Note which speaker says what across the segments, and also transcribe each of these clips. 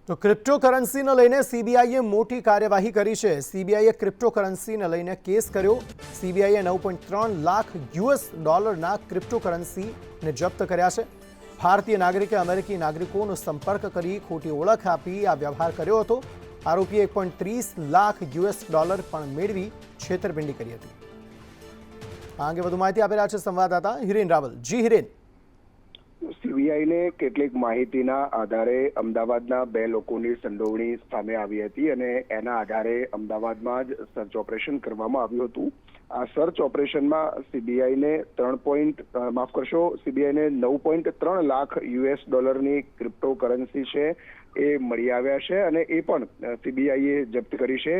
Speaker 1: તો ક્રિપ્ટોકરન્સીને લઈને સીબીઆઈએ મોટી કાર્યવાહી કરી છે। સીબીઆઈએ ક્રિપ્ટોકરન્સીને લઈને કેસ કર્યો। સીબીઆઈએ 9.3 લાખ યુએસ ડોલરના ક્રિપ્ટોકરન્સીને જપ્ત કર્યા છે। ભારતીય નાગરિકે અમેરિકી નાગરિકોનો સંપર્ક કરી ખોટી ઓળખ આપી આ વ્યવહાર કર્યો હતો। આરોપીએ 1.30 લાખ યુએસ ડોલર પણ મેળવી છેતરપિંડી કરી હતી। આ અંગે વધુ માહિતી આપી રહ્યા છે સંવાદદાતા હિરેન રાવલ। જી હિરેન।
Speaker 2: સીબીઆઈને કેટલીક માહિતીના આધારે અમદાવાદના 2 લોકોની સંડોવણી સામે આવી હતી અને એના આધારે અમદાવાદમાં જ સર્ચ ઓપરેશન કરવામાં આવ્યું હતું। આ સર્ચ ઓપરેશનમાં સીબીઆઈને 9.3 લાખ યુએસ ડોલરની ક્રિપ્ટોકરન્સી છે એ મળી આવ્યા છે અને એ પણ સીબીઆઈએ જપ્ત કરી છે।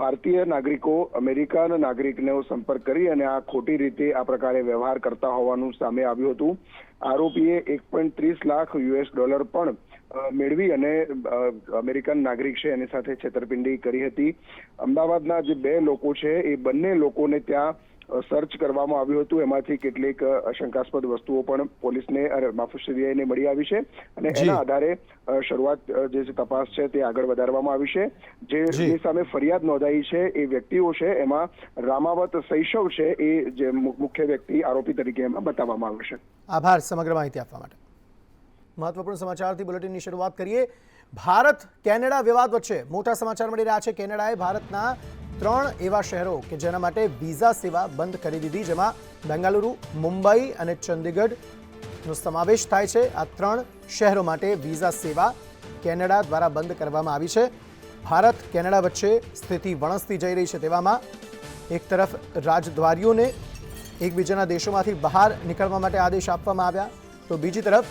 Speaker 2: ભારતીય નાગરિકો અમેરિકન નાગરિકનો સંપર્ક કરી અને આ ખોટી રીતે આ પ્રકારે વ્યવહાર કરતા હોવાનું સામે આવ્યું હતું। આરોપીએ 1.30 લાખ યુએસ ડોલર પણ મેળવી અને અમેરિકન નાગરિક છે એની સાથે છેતરપિંડી કરી હતી। અમદાવાદના જે 2 લોકો છે એ બંને લોકોને ત્યાં સર્ચ કરવામાં આવ્યું હતું। એમાંથી કેટલીક શંકાસ્પદ વસ્તુઓ પણ પોલીસને સીબીઆઈને મળી આવી છે અને એના આધારે શરૂઆત જે તપાસ છે તે આગળ વધારવામાં આવી છે। જેની સામે ફરિયાદ નોંધાઈ છે એ વ્યક્તિઓ છે એમાં રામાવત શૈશવ છે એ જે મુખ્ય વ્યક્તિ આરોપી તરીકે એમાં બતાવવામાં આવ્યું છે।
Speaker 1: આભાર સમગ્ર માહિતી આપવા માટે। મહત્વપૂર્ણ સમાચારથી બુલેટિનની શરૂઆત કરીએ। ભારત કેનેડા વિવાદ વચ્ચે મોટા સમાચાર મળી રહ્યા છે। કેનેડાએ ભારતના 3 એવા શહેરો કે જેના માટે વિઝા સેવા બંધ કરી દીધી, જેમાં બેંગાલુરુ, મુંબઈ અને ચંદીગઢનો સમાવેશ થાય છે। આ 3 શહેરો માટે વિઝા સેવા કેનેડા દ્વારા બંધ કરવામાં આવી છે। ભારત કેનેડા વચ્ચે સ્થિતિ વણસતી જઈ રહી છે। તેવામાં એક તરફ રાજદ્વારીઓને એકબીજાના દેશોમાંથી બહાર નીકળવા માટે આદેશ આપવામાં આવ્યા, તો બીજી તરફ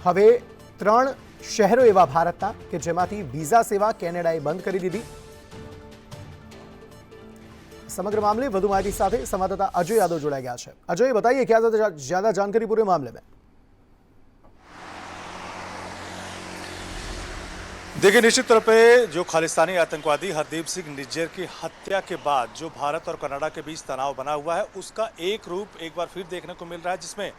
Speaker 1: હવે 3 શહેરો એવા ભારતના કે જેમાંથી વિઝા સેવા કેનેડાએ બંધ કરી દીધી। समग्र मामले વધુ માહિતી સાથે संवाददाता अजय यादव जुड़ा गया है। अजय, बताइए क्या ज्यादा जानकारी पूरे मामले में।
Speaker 3: देखिए, निश्चित तौर पे जो खालिस्तानी आतंकवादी हरदीप सिंह निज्जर की हत्या के बाद जो भारत और कनाडा के बीच तनाव बना हुआ है उसका एक रूप एक बार फिर देखने को मिल रहा है, जिसमें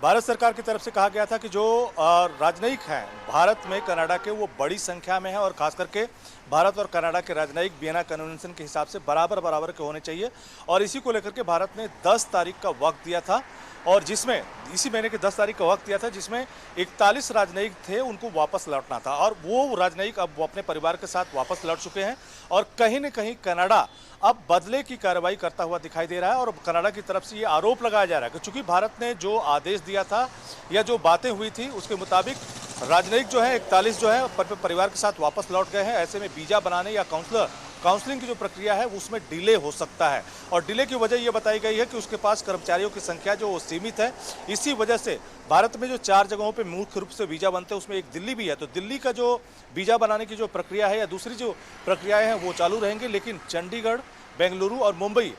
Speaker 3: भारत सरकार की तरफ से कहा गया था कि जो राजनयिक हैं भारत में कनाडा के वो बड़ी संख्या में है और खास करके भारत और कनाडा के राजनयिक वियना कन्वेंशन के हिसाब से बराबर के होने चाहिए। और इसी को लेकर के भारत ने 10 तारीख का वक्त दिया था और जिसमें इसी महीने की 10 तारीख का वक्त दिया था, जिसमें 41 राजनयिक थे उनको वापस लौटना था और वो राजनयिक अब वो अपने परिवार के साथ वापस लौट चुके हैं। और कहीं न कहीं कनाडा अब बदले की कार्रवाई करता हुआ दिखाई दे रहा है और कनाडा की तरफ से ये आरोप लगाया जा रहा है कि चूंकि भारत ने जो आदेश दिया था या जो बातें हुई थी उसके मुताबिक राजनयिक जो है 41 जो है परिवार के साथ वापस लौट गए हैं। ऐसे में वीजा बनाने या काउंसलिंग की जो प्रक्रिया है उसमें डिले हो सकता है और डिले की वजह यह बताई गई है कि उसके पास कर्मचारियों की संख्या जो सीमित है। इसी वजह से भारत में जो 4 जगहों पे मुख्य रूप से वीजा बनते हैं उसमें एक दिल्ली भी है, तो दिल्ली का जो वीजा बनाने की जो प्रक्रिया है या दूसरी जो प्रक्रियाएं हैं वो चालू रहेंगी, लेकिन चंडीगढ़, बेंगलुरु और मुंबई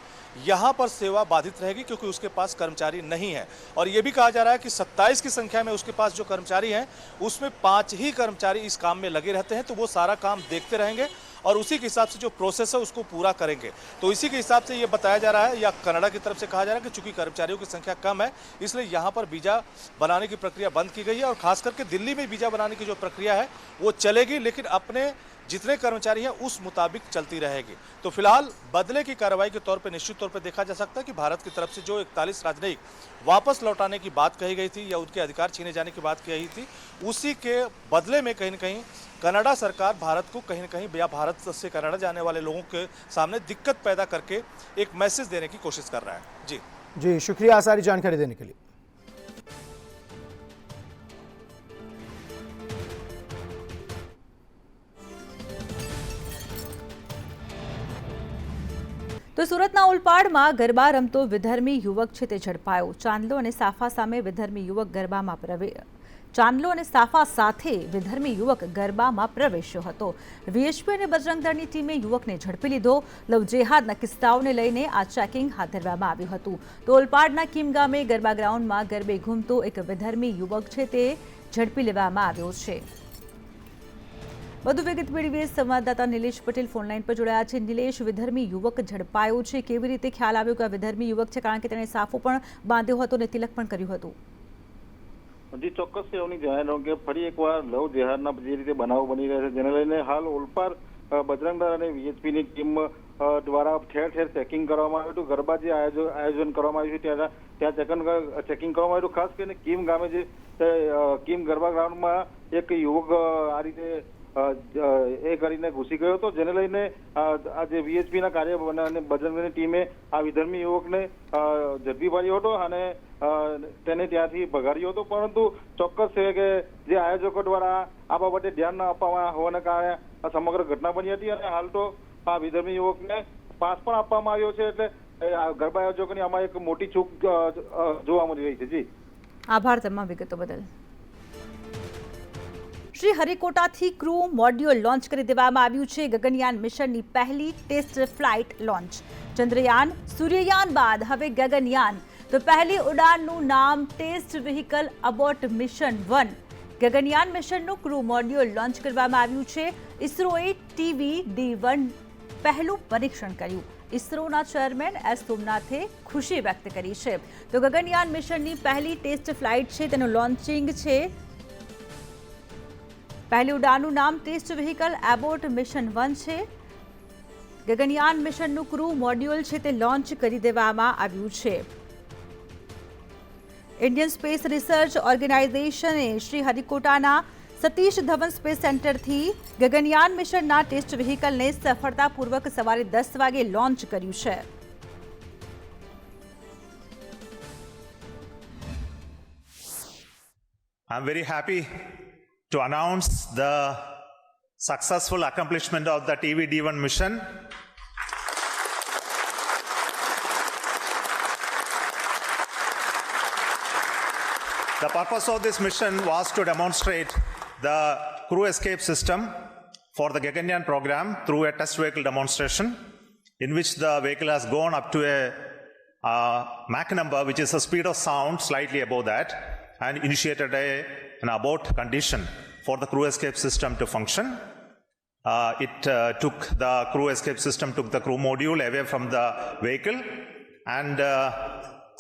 Speaker 3: यहाँ पर सेवा बाधित रहेगी क्योंकि उसके पास कर्मचारी नहीं है। और ये भी कहा जा रहा है कि 27 की संख्या में उसके पास जो कर्मचारी हैं उसमें 5 ही कर्मचारी इस काम में लगे रहते हैं, तो वो सारा काम देखते रहेंगे और उसी के हिसाब से जो प्रोसेस है उसको पूरा करेंगे। तो इसी के हिसाब से ये बताया जा रहा है या कनाडा की तरफ से कहा जा रहा है कि चूंकि कर्मचारियों की संख्या कम है इसलिए यहाँ पर वीजा बनाने की प्रक्रिया बंद की गई है और खास करके दिल्ली में वीजा बनाने की जो प्रक्रिया है वो चलेगी, लेकिन अपने जितने कर्मचारी हैं उस मुताबिक चलती रहेगी। तो फिलहाल बदले की कार्रवाई के तौर पे निश्चित तौर पे देखा जा सकता है कि भारत की तरफ से जो 41 राजनयिक वापस लौटाने की बात कही गई थी या उनके अधिकार छीने जाने की बात कही थी, उसी के बदले में कहीं न कहीं कनाडा सरकार भारत को कहीं न कहीं या भारत से कनाडा जाने वाले लोगों के सामने दिक्कत पैदा करके एक मैसेज देने की कोशिश कर रहा है।
Speaker 1: जी शुक्रिया सारी जानकारी देने के लिए।
Speaker 4: તો સુરતના ઓલપાડમાં ગરબા રમતો વિધર્મી યુવક છે તે ઝડપાયો। ચાંદલો અને સાફા સામે વિધર્મી યુવક ગરબામાં ચાંદલો અને સાફા સાથે વિધર્મી યુવક ગરબામાં પ્રવેશ્યો હતો। વીએચપી અને બજરંગ દળની ટીમે યુવકને ઝડપી લીધો। લવ જેહાદના કિસ્સાઓને લઈને આ ચેકિંગ હાથ ધરવામાં આવ્યું હતું। તો ઓલપાડના કીમ ગામે ગરબા ગ્રાઉન્ડમાં ગરબે ઘૂમતો એક વિધર્મી યુવક છે તે ઝડપી લેવામાં આવ્યો છે। વધુ વિગત મેળવીએ સંવાદદાતા નિલેશ પટેલ ફોનલાઈન પર જોડાયા છે। નિલેશ, વિધર્મી યુવક ઝડપાયો છે, કેવી રીતે ખ્યાલ આવ્યો કે આ વિધર્મી યુવક છે, કારણ કે તેણે સાફો પણ બાંધ્યો હતો અને તિલક પણ કર્યું હતું?
Speaker 5: હજી ચોક્કસ એવું જણાવ્યું કે ફરી એકવાર લવ જેહાદના જે રીતે બનાવો બની રહ્યા છે જેને લઈને હાલ ઓલપાડ બજરંગ દળ અને વીએચપીની ટીમ દ્વારા ઠેર ઠેર ચેકિંગ કરવામાં આવ્યું હતું. ગરબા જે આયોજન કરવામાં આવ્યું છે ત્યાં ચેકિંગ કરવામાં આવ્યું. ખાસ કરીને કીમ ગામે જે કીમ ગરબા ગ્રાઉન્ડમાં એક યુવક આ રીતે એ કરીને ઘૂસી ગયો હતો, જેને લઈને આ જે વીએચપીના કાર્ય અને બજરંગની ટીમે આ વિધર્મી યુવકને ઝડપી પાડ્યો હતો અને તેને ત્યાંથી ભગાડ્યો હતો. પરંતુ ચોક્કસ છે કે જે આયોજકો દ્વારા આ બાબતે ધ્યાન ન આપવામાં હોવાના કારણે આ સમગ્ર ઘટના બની હતી અને હાલ તો આ વિધર્મી યુવકને પાસ પણ આપવામાં આવ્યો છે. એટલે ગરબા આયોજકોની આમાં એક મોટી ચૂક જોવા મળી રહી છે. જી
Speaker 4: આભાર તમામ વિગતો બદલ. શ્રી હરિકોટાથી ક્રૂ મોડ્યુલ લોન્ચ કરી દેવામાં આવ્યું છે. ગગનયાન મિશનની પહેલી test flight launch. Chandrayaan Suryayaan બાદ હવે ગગનયાન. તો પહેલી ઉડાનનું નામ test vehicle abort mission 1. Gaganyaan મિશનનું ક્રૂ મોડ્યુલ લોન્ચ કરવામાં આવ્યું છે. ઇસરોએ TVD-1 પહેલું પરીક્ષણ કર્યું. ઇસરોના ચેરમેન એસ સોમનાથે ખુશી વ્યક્ત કરી છે. તો ગગનયાન મિશનની પહેલી ટેસ્ટ ફ્લાઇટ છે, તેનું લોન્ચિંગ છે. પહેલી ઉડાનનું નામ ટેસ્ટ વ્હીકલ એબોટ મિશન 1 છે. ગગનયાન મિશનનું ક્રૂ મોડ્યુલ છે તે લોન્ચ કરી દેવામાં આવ્યું છે. ઇન્ડિયન સ્પેસ રિસર્ચ ઓર્ગેનાઇઝેશને શ્રી હરિકોટાના સતીશ ધવન સ્પેસ સેન્ટરથી ગગનયાન મિશનના ટેસ્ટ વ્હીકલને સફળતાપૂર્વક સવારે 10 વાગે લોન્ચ કર્યું છે.
Speaker 6: I'm very happy to announce the successful accomplishment of the TVD-1 mission. The purpose of this mission was to demonstrate the crew escape system for the Gaganyaan program through a test vehicle demonstration in which the vehicle has gone up to a Mach number, which is a speed of sound slightly above that, and initiated an abort condition for the crew escape system to function. The crew escape system took the crew module away from the vehicle, and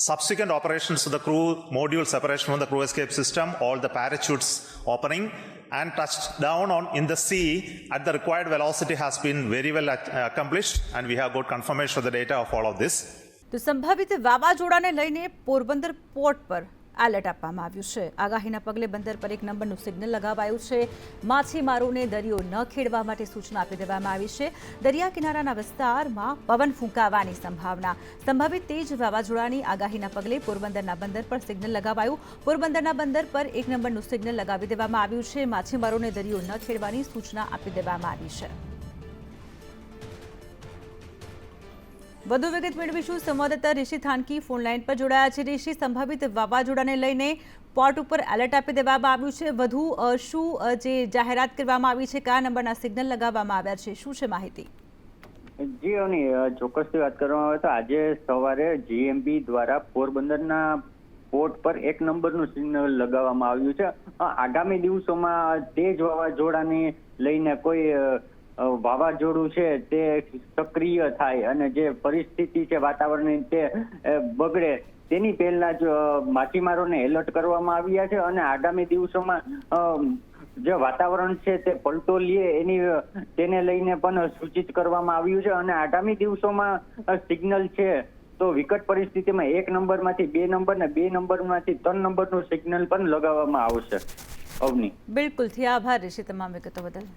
Speaker 6: subsequent operations of the crew module separation from the crew escape system, all the parachutes opening, and touched down in the sea at the required velocity has been very well accomplished, and we have got confirmation of the data of all of this.
Speaker 4: તો સંભવિત વાવાઝોડાને લઈને Porbandar port પર alert આપવામાં આવ્યું છે. આગાહીના પગલે બંદર પર 1 નંબરનું સિગ્નલ લગાવાયું છે. માછીમારોને દરિયો ન ખેડવા માટે સૂચના આપી દેવામાં આવી છે. દરિયા કિનારાના વિસ્તારમાં પવન ફૂંકાવાની સંભાવના. સંભવિત તેજ વાવાઝોડાની આગાહીના પગલે પોરબંદરના બંદર પર સિગ્નલ લગાવાયું. પોરબંદરના બંદર પર 1 નંબરનું સિગ્નલ લગાવી દેવામાં આવ્યું છે. માછીમારોને દરિયો ન ખેડવાની સૂચના આપી દેવામાં આવી છે. વધુ વિગત મેળવીશું. સંવાદદાતા ઋષિ થાનકી ફોન લાઈન પર જોડાયા છે. ઋષિ, સંભવિત વાવાઝોડાને લઈને પોર્ટ ઉપર એલર્ટ આપી દેવામાં આવ્યું છે. વધુ શું જે જાહેરાત કરવામાં આવી છે, કયા નંબરના સિગ્નલ લગાવવામાં આવ્યા છે, શું છે માહિતી?
Speaker 7: જી અવની, ચોક્કસથી વાત કરવામાં આવે તો આજે સવારે જીએમબી દ્વારા પોરબંદરના પોર્ટ પર 1 નંબરનું સિગ્નલ લગાવવામાં આવ્યું છે. આગામી દિવસોમાં તેજ વાવાઝોડાને લઈને કોઈ વાવાઝોડું છે તે સક્રિય થાય અને જે પરિસ્થિતિ છે વાતાવરણની તે બગડે તેની પહેલા જ માછીમારોને એલર્ટ કરવામાં આવ્યા છે. અને આગામી દિવસોમાં જે વાતાવરણ છે તે પલટો લે તેને લઈને પણ સૂચિત કરવામાં આવ્યું છે. અને આગામી દિવસોમાં સિગ્નલ છે તો વિકટ પરિસ્થિતિમાં 1 નંબરમાંથી 2 નંબર ને 2 નંબરમાંથી 3 નંબરનું સિગ્નલ પણ લગાવવામાં આવશે. અવની,
Speaker 4: બિલકુલ થી આભાર ઋષિ તમામ વિગતો બદલ.